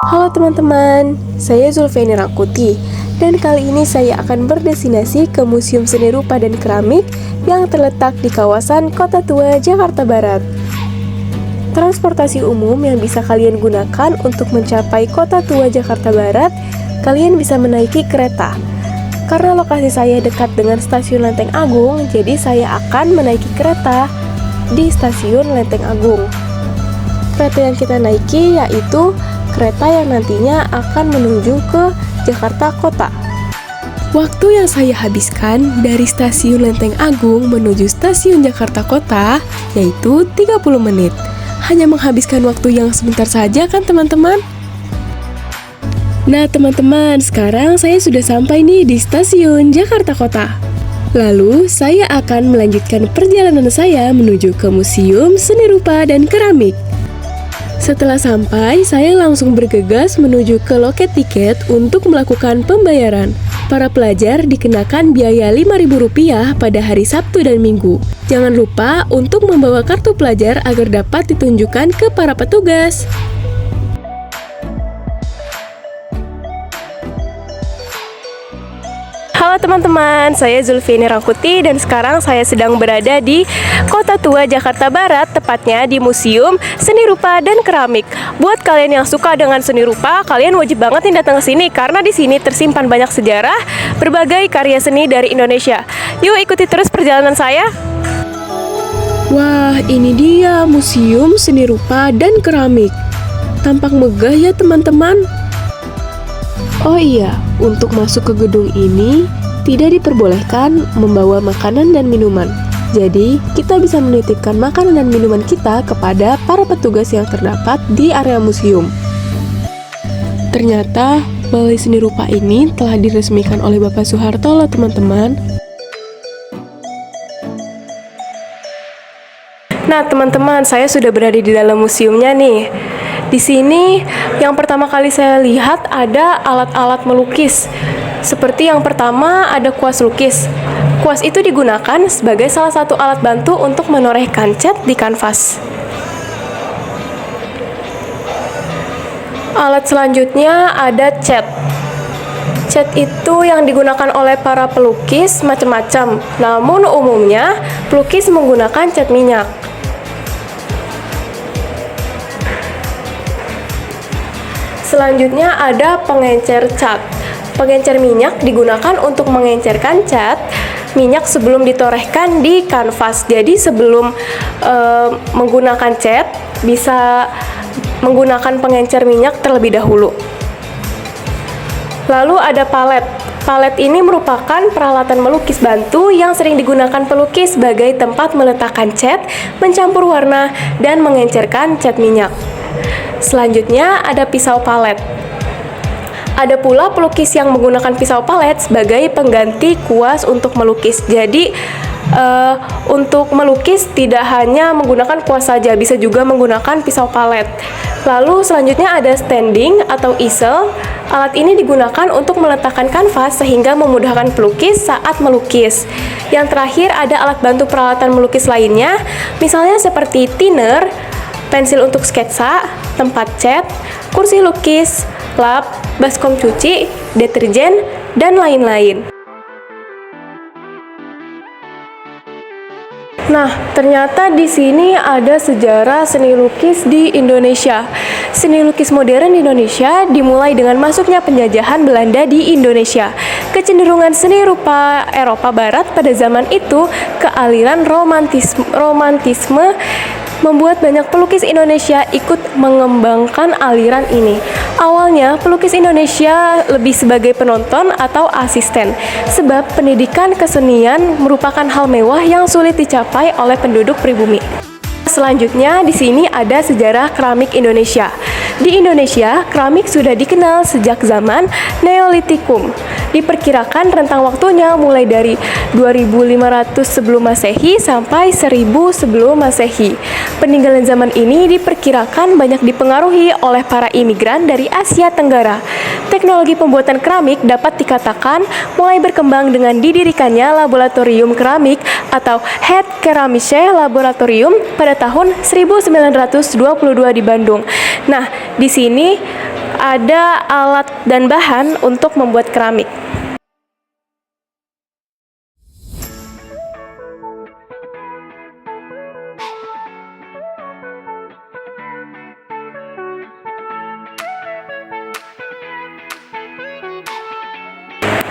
Halo teman-teman, saya Zulfiani Rakuti dan kali ini saya akan berdestinasi ke Museum Seni Rupa dan Keramik yang terletak di kawasan Kota Tua, Jakarta Barat. Transportasi umum yang bisa kalian gunakan untuk mencapai Kota Tua, Jakarta Barat, kalian bisa menaiki kereta. Karena lokasi saya dekat dengan Stasiun Lenteng Agung, jadi saya akan menaiki kereta di Stasiun Lenteng Agung. Kereta yang kita naiki yaitu kereta yang nantinya akan menuju ke Jakarta Kota. Waktu yang saya habiskan dari Stasiun Lenteng Agung menuju Stasiun Jakarta Kota yaitu 30 menit. Hanya menghabiskan waktu yang sebentar saja kan teman-teman? Nah teman-teman, sekarang saya sudah sampai nih di Stasiun Jakarta Kota. Lalu saya akan melanjutkan perjalanan saya menuju ke Museum Seni Rupa dan Keramik. Setelah sampai, saya langsung bergegas menuju ke loket tiket untuk melakukan pembayaran. Para pelajar dikenakan biaya Rp5.000 pada hari Sabtu dan Minggu. Jangan lupa untuk membawa kartu pelajar agar dapat ditunjukkan ke para petugas. Halo teman-teman, saya Zulfiani Rakuti dan sekarang saya sedang berada di Kota Tua, Jakarta Barat, tepatnya di Museum Seni Rupa dan Keramik. Buat kalian yang suka dengan seni rupa, kalian wajib banget nih datang ke sini karena di sini tersimpan banyak sejarah, berbagai karya seni dari Indonesia. Yuk ikuti terus perjalanan saya. Wah, ini dia Museum Seni Rupa dan Keramik. Tampak megah ya teman-teman. Oh iya, untuk masuk ke gedung ini tidak diperbolehkan membawa makanan dan minuman. Jadi, kita bisa menitipkan makanan dan minuman kita kepada para petugas yang terdapat di area museum. Ternyata, Balai Seni Rupa ini telah diresmikan oleh Bapak Soeharto loh teman-teman. Nah teman-teman, saya sudah berada di dalam museumnya nih. Di sini yang pertama kali saya lihat ada alat-alat melukis. Seperti yang pertama ada kuas lukis. Kuas itu digunakan sebagai salah satu alat bantu untuk menorehkan cat di kanvas. Alat selanjutnya ada cat. Cat itu yang digunakan oleh para pelukis macam-macam. Namun umumnya pelukis menggunakan cat minyak. Selanjutnya ada pengencer cat. Pengencer minyak digunakan untuk mengencerkan cat minyak sebelum ditorehkan di kanvas. Jadi sebelum menggunakan cat, bisa menggunakan pengencer minyak terlebih dahulu. Lalu ada palet. Palet ini merupakan peralatan melukis bantu yang sering digunakan pelukis sebagai tempat meletakkan cat, mencampur warna, dan mengencerkan cat minyak. Selanjutnya ada pisau palet. Ada pula pelukis yang menggunakan pisau palet sebagai pengganti kuas untuk melukis. Jadi untuk melukis tidak hanya menggunakan kuas saja, bisa juga menggunakan pisau palet. Lalu selanjutnya ada standing atau easel. Alat ini digunakan untuk meletakkan kanvas sehingga memudahkan pelukis saat melukis. Yang terakhir ada alat bantu peralatan melukis lainnya, misalnya seperti thinner, pensil untuk sketsa, tempat cat, kursi lukis, lap, baskom cuci, deterjen, dan lain-lain. Nah, ternyata di sini ada sejarah seni lukis di Indonesia. Seni lukis modern di Indonesia dimulai dengan masuknya penjajahan Belanda di Indonesia. Kecenderungan seni rupa Eropa Barat pada zaman itu ke aliran romantisme membuat banyak pelukis Indonesia ikut mengembangkan aliran ini. Awalnya, pelukis Indonesia lebih sebagai penonton atau asisten, sebab pendidikan kesenian merupakan hal mewah yang sulit dicapai oleh penduduk pribumi. Selanjutnya, di sini ada sejarah keramik Indonesia. Di Indonesia, keramik sudah dikenal sejak zaman Neolitikum. Diperkirakan rentang waktunya mulai dari 2500 sebelum Masehi sampai 1000 sebelum Masehi. Peninggalan zaman ini diperkirakan banyak dipengaruhi oleh para imigran dari Asia Tenggara. Teknologi pembuatan keramik dapat dikatakan mulai berkembang dengan didirikannya Laboratorium Keramik atau Het Keramische Laboratorium pada tahun 1922 di Bandung. Nah, di sini ada alat dan bahan untuk membuat keramik.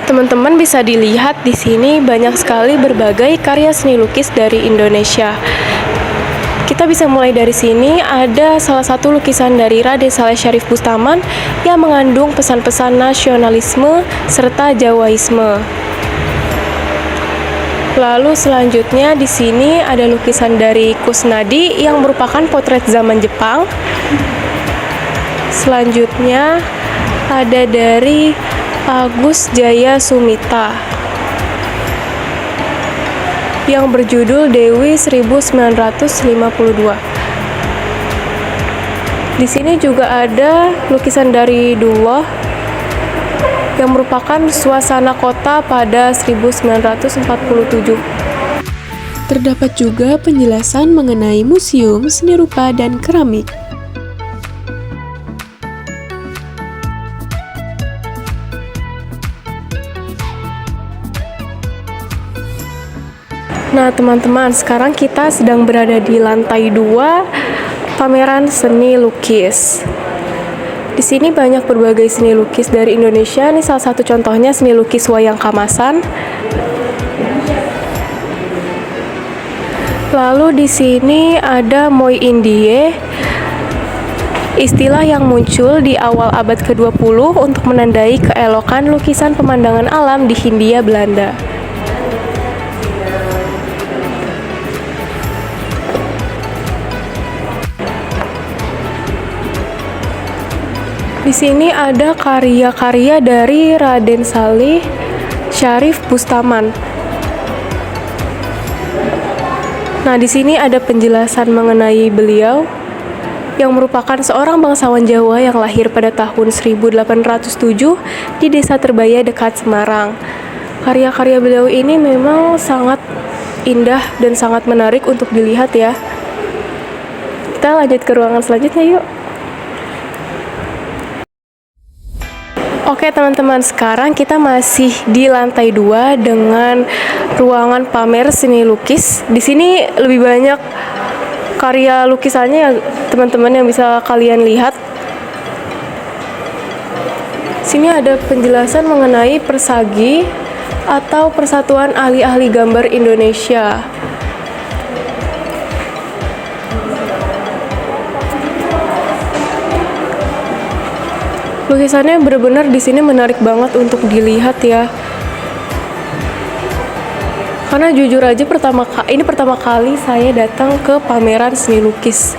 Teman-teman bisa dilihat di sini banyak sekali berbagai karya seni lukis dari Indonesia. Kita bisa mulai dari sini, ada salah satu lukisan dari Raden Saleh Syarif Bustaman yang mengandung pesan-pesan nasionalisme serta Jawaisme. Lalu selanjutnya di sini ada lukisan dari Kusnadi yang merupakan potret zaman Jepang. Selanjutnya ada dari Agus Jaya Sumita yang berjudul Dewi 1952. Di sini juga ada lukisan dari Dullah yang merupakan suasana kota pada 1947. Terdapat juga penjelasan mengenai museum seni rupa dan keramik. Nah, teman-teman, sekarang kita sedang berada di lantai 2 pameran seni lukis. Di sini banyak berbagai seni lukis dari Indonesia. Ini salah satu contohnya seni lukis wayang kamasan. Lalu di sini ada Moi Indie, istilah yang muncul di awal abad ke-20 untuk menandai keelokan lukisan pemandangan alam di Hindia Belanda. Di sini ada karya-karya dari Raden Saleh Syarif Bustaman. Nah, di sini ada penjelasan mengenai beliau yang merupakan seorang bangsawan Jawa yang lahir pada tahun 1807 di Desa Terbaya dekat Semarang. Karya-karya beliau ini memang sangat indah dan sangat menarik untuk dilihat ya. Kita lanjut ke ruangan selanjutnya yuk. Oke teman-teman, sekarang kita masih di lantai 2 dengan ruangan pamer seni lukis. Di sini lebih banyak karya lukisannya ya teman-teman yang bisa kalian lihat. Sini ada penjelasan mengenai Persagi atau Persatuan Ahli-Ahli Gambar Indonesia. Lukisannya benar-benar di sini menarik banget untuk dilihat ya. Karena jujur aja ini pertama kali saya datang ke pameran seni lukis.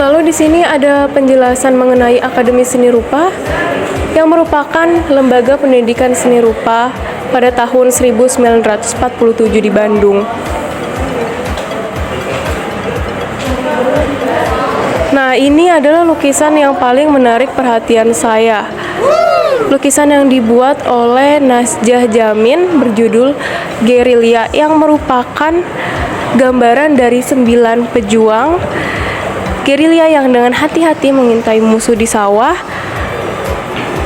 Lalu di sini ada penjelasan mengenai Akademi Seni Rupa yang merupakan lembaga pendidikan seni rupa pada tahun 1947 di Bandung. Nah, ini adalah lukisan yang paling menarik perhatian saya. Lukisan yang dibuat oleh Nasjah Jamin berjudul Gerilya yang merupakan gambaran dari 9 pejuang gerilya yang dengan hati-hati mengintai musuh di sawah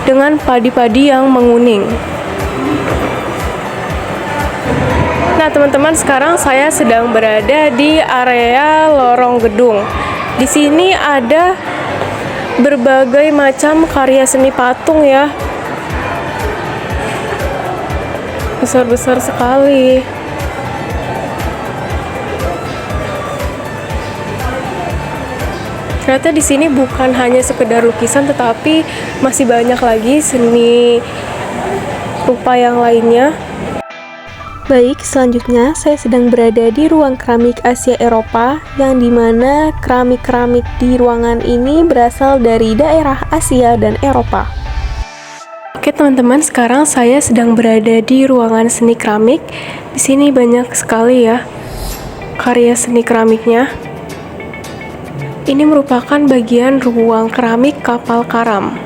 dengan padi-padi yang menguning. Nah, teman-teman, sekarang saya sedang berada di area lorong gedung. Di sini ada berbagai macam karya seni patung ya. Besar-besar sekali. Ternyata di sini bukan hanya sekedar lukisan, tetapi masih banyak lagi seni rupa yang lainnya. Baik, selanjutnya saya sedang berada di ruang keramik Asia Eropa, yang dimana keramik-keramik di ruangan ini berasal dari daerah Asia dan Eropa. Oke teman-teman, sekarang saya sedang berada di ruangan seni keramik. Di sini banyak sekali ya karya seni keramiknya. Ini merupakan bagian ruang keramik kapal karam.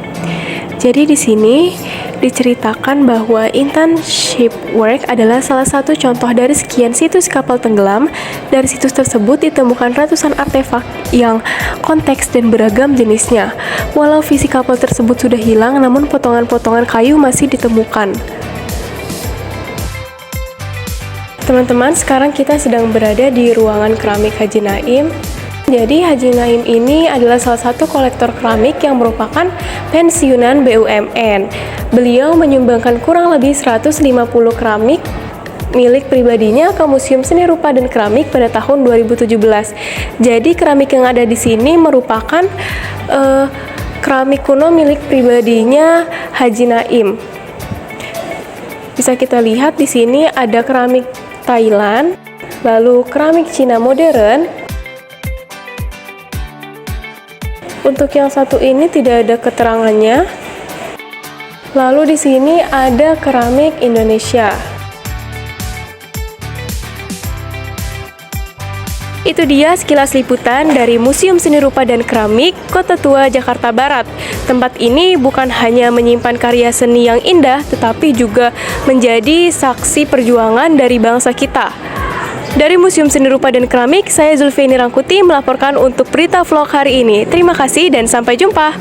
Jadi di sini diceritakan bahwa Intan Shipwreck adalah salah satu contoh dari sekian situs kapal tenggelam. Dari situs tersebut ditemukan ratusan artefak yang konteks dan beragam jenisnya. Walau visi kapal tersebut sudah hilang, namun potongan-potongan kayu masih ditemukan. Teman-teman, sekarang kita sedang berada di ruangan keramik Haji Naim. Jadi Haji Naim ini adalah salah satu kolektor keramik yang merupakan pensiunan BUMN. Beliau menyumbangkan kurang lebih 150 keramik milik pribadinya ke Museum Seni Rupa dan Keramik pada tahun 2017. Jadi keramik yang ada di sini merupakan keramik kuno milik pribadinya Haji Naim. Bisa kita lihat di sini ada keramik Thailand, lalu keramik Cina modern. Untuk yang satu ini tidak ada keterangannya. Lalu di sini ada keramik Indonesia. Itu dia sekilas liputan dari Museum Seni Rupa dan Keramik Kota Tua, Jakarta Barat. Tempat ini bukan hanya menyimpan karya seni yang indah, tetapi juga menjadi saksi perjuangan dari bangsa kita. Dari Museum Seni Rupa dan Keramik, saya Zulfieni Rangkuti melaporkan untuk berita vlog hari ini. Terima kasih dan sampai jumpa.